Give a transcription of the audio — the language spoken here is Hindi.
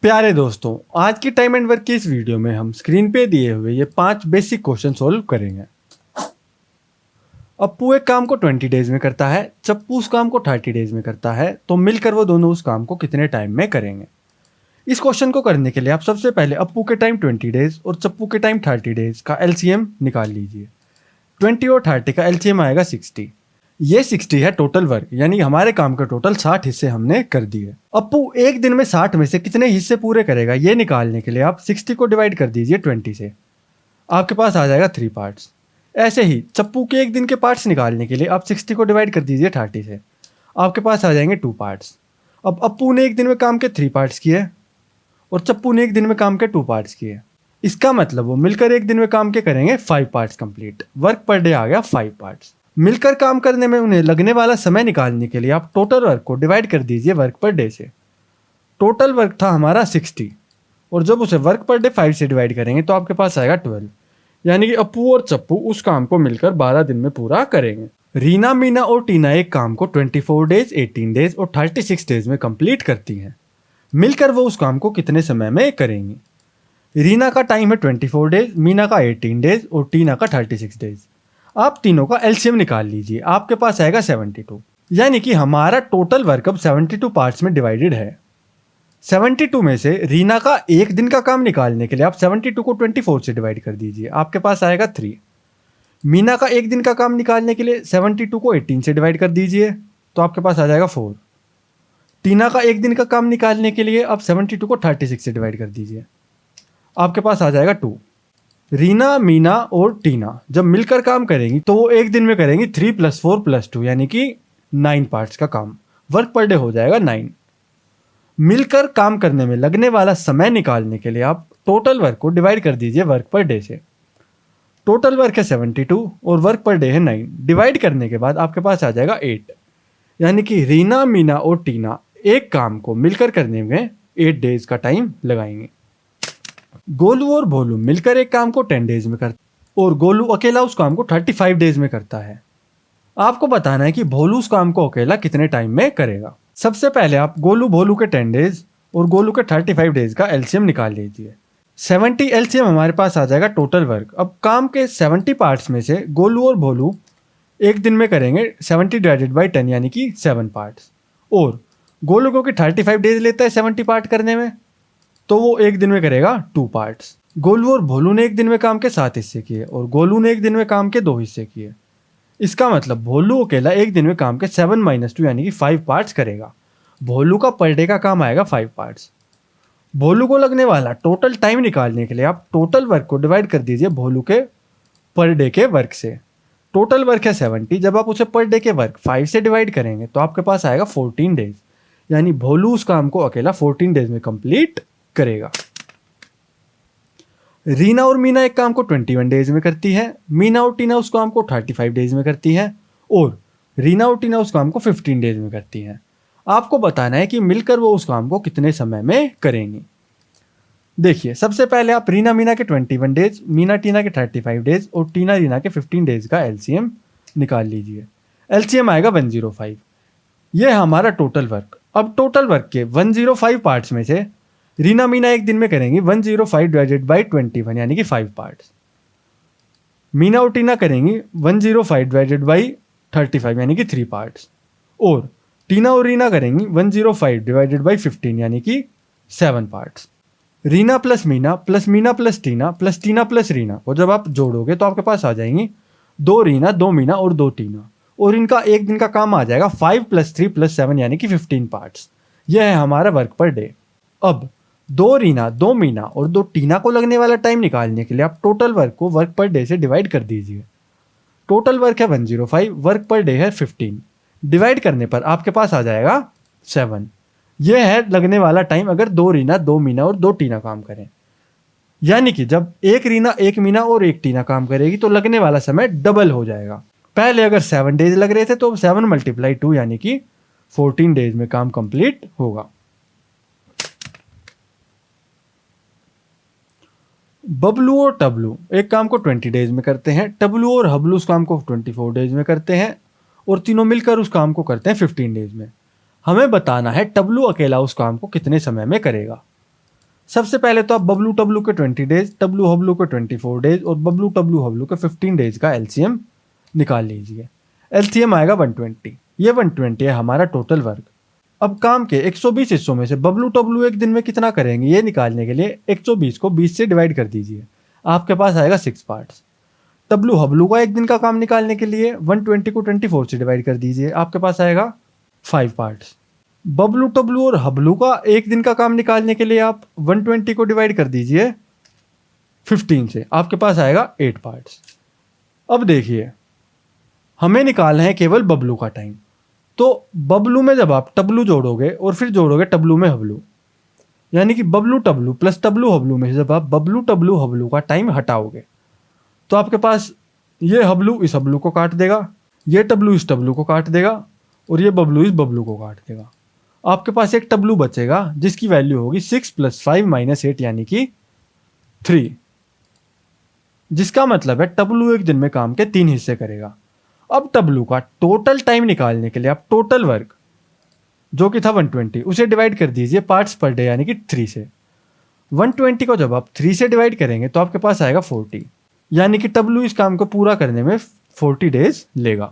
प्यारे दोस्तों, आज की टाइम एंड वर्क की इस वीडियो में हम स्क्रीन पे दिए हुए ये 5 बेसिक क्वेश्चन सोल्व करेंगे। अप्पू एक काम को 20 डेज में करता है, चप्पू उस काम को 30 डेज में करता है, तो मिलकर वो दोनों उस काम को कितने टाइम में करेंगे। इस क्वेश्चन को करने के लिए आप सबसे पहले अप्पू के टाइम 20 डेज और चप्पू के टाइम 30 डेज का एलसीएम निकाल लीजिए। 20 और 30 का एलसीएम आएगा 60। ये 60 है टोटल वर्क, यानी हमारे काम का टोटल 60 हिस्से हमने कर दिए। अप्पू एक दिन में 60 में से कितने हिस्से पूरे करेगा, ये निकालने के लिए आप 60 को डिवाइड कर दीजिए 20 से, आपके पास आ जाएगा 3 पार्ट्स। ऐसे ही चप्पू के एक दिन के पार्ट्स निकालने के लिए आप 60 को डिवाइड कर दीजिए 30 से, आपके पास आ जाएंगे 2 पार्ट्स। अब अप्पू ने एक दिन में काम के 3 पार्ट्स किए और चप्पू ने एक दिन में काम के 2 पार्ट्स किए। इसका मतलब वो मिलकर एक दिन में काम के करेंगे 5 parts complete. Work per day आ गया 5 पार्ट्स। मिलकर काम करने में उन्हें लगने वाला समय निकालने के लिए आप टोटल वर्क को डिवाइड कर दीजिए वर्क पर डे से। टोटल वर्क था हमारा 60 और जब उसे वर्क पर डे 5 से डिवाइड करेंगे तो आपके पास आएगा 12, यानी कि अप्पू और चप्पू उस काम को मिलकर 12 दिन में पूरा करेंगे। रीना, मीना और टीना एक काम को 24 डेज, 18 डेज और 36 डेज में कंप्लीट करती हैं। मिलकर वो उस काम को कितने समय में करेंगी। रीना का टाइम है 24 डेज, मीना का 18 डेज और टीना का 36 डेज। आप तीनों का एलसीएम निकाल लीजिए, आपके पास आएगा 72, यानी कि हमारा टोटल वर्क अब 72 पार्ट्स में डिवाइडेड है। 72 में से रीना का एक दिन का काम निकालने के लिए आप 72 को 24 से डिवाइड कर दीजिए, आपके पास आएगा 3। मीना का एक दिन का काम निकालने के लिए 72 को 18 से डिवाइड कर दीजिए, तो आपके पास आ जाएगा 4। टीना का एक दिन का काम निकालने के लिए आप 72 को 36 से डिवाइड कर दीजिए, आपके पास आ जाएगा 2। रीना, मीना और टीना जब मिलकर काम करेंगी तो वो एक दिन में करेंगी 3 + 4 + 2, यानी कि 9 पार्ट्स का काम। वर्क पर डे हो जाएगा 9। मिलकर काम करने में लगने वाला समय निकालने के लिए आप टोटल वर्क को डिवाइड कर दीजिए वर्क पर डे से। टोटल वर्क है 72 और वर्क पर डे है 9। डिवाइड करने के बाद आपके पास आ जाएगा 8, यानी कि रीना, मीना और टीना एक काम को मिलकर करने में 8 डेज का टाइम लगाएंगे। गोलू और भोलू मिलकर एक काम को 10 डेज में करते और गोलू अकेला उस काम को 35 डेज में करता है। आपको बताना है कि भोलू उस काम को अकेला कितने टाइम में करेगा। सबसे पहले आप गोलू भोलू के 10 डेज और गोलू के 35 डेज का एलसीएम निकाल लीजिए। 70 एलसीएम हमारे पास आ जाएगा टोटल वर्क। अब काम के 70 पार्ट्स में से गोलू और भोलू एक दिन में करेंगे 70 डिवाइडेड बाई 10, यानी कि 7 पार्ट्स। और गोलू को 35 डेज लेता है 70 पार्ट करने में, तो वो एक दिन में करेगा 2 पार्ट्स। गोलू और भोलू ने एक दिन में काम के 7 हिस्से किए और गोलू ने एक दिन में काम के 2 हिस्से किए। इसका मतलब भोलू अकेला एक दिन में काम के 7 - 2, यानी कि 5 पार्ट्स करेगा। भोलू का पर डे का काम आएगा 5 पार्ट्स। भोलू को लगने वाला टोटल टाइम निकालने के लिए आप टोटल वर्क को डिवाइड कर दीजिए भोलू के पर डे के वर्क से। टोटल वर्क है 70, जब आप उसे पर डे के वर्क 5 से डिवाइड करेंगे तो आपके पास आएगा 14 डेज, यानी भोलू उस काम को अकेला 14 डेज में कंप्लीट करेगा। रीना और मीना एक काम को 21 डेज में करती है, मीना और टीना उस काम को 35 डेज में करती है और रीना और टीना उस काम को 15 डेज में करती हैं। आपको बताना है कि मिलकर वो उस काम को कितने समय में करेंगी। देखिए, सबसे पहले आप रीना मीना के 21 डेज, मीना टीना के 35 डेज और टीना रीना के 15 डेज का एलसीएम निकाल लीजिए। एलसीएम आएगा 105। ये है हमारा टोटल वर्क। अब टोटल वर्क के 105 पार्ट्स में से रीना मीना एक दिन में करेंगी 105 डिवाइडेड बाई 21, यानी कि 5 पार्ट्स। मीना और टीना करेंगी 105 डिवाइडेड बाई 35, यानी कि 3 पार्ट्स। और टीना और रीना करेंगी 105 डिवाइडेड बाई 15, यानी कि 7 parts. Reena plus Meena plus Tina plus Tina plus Reena को जब आप जोड़ोगे तो आपके पास आ जाएंगी 2 रीना, 2 मीना और 2 टीना, और इनका एक दिन का काम आ जाएगा 5 + 3 + 7, यानी कि 15 पार्ट्स। यह है हमारा वर्क पर डे। अब 2 रीना, 2 मीना और 2 टीना को लगने वाला टाइम निकालने के लिए आप टोटल वर्क को वर्क पर डे से डिवाइड कर दीजिए। टोटल वर्क है 105, वर्क पर डे है 15। डिवाइड करने पर आपके पास आ जाएगा 7। यह है लगने वाला टाइम अगर 2 रीना, 2 मीना और 2 टीना काम करें, यानी कि जब 1 रीना, 1 मीना और 1 टीना काम करेगी तो लगने वाला समय डबल हो जाएगा। पहले अगर 7 डेज लग रहे थे तो 7 × 2, यानी कि 14 डेज में काम कंप्लीट होगा। बबलू और टबलू एक काम को 20 डेज में करते हैं, टबलू और हबलू उस काम को 24 डेज में करते हैं और तीनों मिलकर उस काम को करते हैं 15 डेज में। हमें बताना है टबलू अकेला उस काम को कितने समय में करेगा। सबसे पहले तो आप बबलू टबलू के 20 डेज, टबलू हबलू के 24 डेज और बबलू टबलू हबलू के 15 डेज का एलसीएम निकाल लीजिए। एलसीएम आएगा 120। ये 120 है हमारा टोटल वर्क। अब काम के 120 हिस्सों में से बबलू टबलू एक दिन में कितना करेंगे ये निकालने के लिए 120 को 20 से डिवाइड कर दीजिए। आपके पास आएगा 6 पार्ट्स। टबलू हबलू का एक दिन का काम निकालने के लिए 120 को 24 से डिवाइड कर दीजिए। आपके पास आएगा 5 पार्ट्स। बबलू टबलू और हबलू का एक दिन का काम निकालने के लिए आप 120 को डिवाइड कर दीजिए 15 से। आपके पास आएगा 8 पार्ट्स। अब देखिए हमें निकालना है केवल बबलू का टाइम। तो बबलू में जब आप टबलू जोड़ोगे और फिर जोड़ोगे टबलू में हबलू, यानी कि बबलू टबलू प्लस टबलू हबलू में से जब आप बबलू टबलू हबलू का टाइम हटाओगे तो आपके पास ये हबलू इस हबलू को काट देगा, ये टबलू इस टबलू को काट देगा और ये बबलू इस बबलू को काट देगा। आपके पास एक टबलू बचेगा जिसकी वैल्यू होगी 6 + 5 - 8 यानी कि 3, जिसका मतलब है टबलू एक दिन में काम के 3 हिस्से करेगा। अब टबलू का टोटल टाइम निकालने के लिए आप टोटल वर्क जो कि था 120 उसे डिवाइड कर दीजिए पार्ट्स पर डे यानी कि 3 से। 120 को जब आप 3 से डिवाइड करेंगे तो आपके पास आएगा 40, यानी कि टबलू इस काम को पूरा करने में 40 डेज लेगा।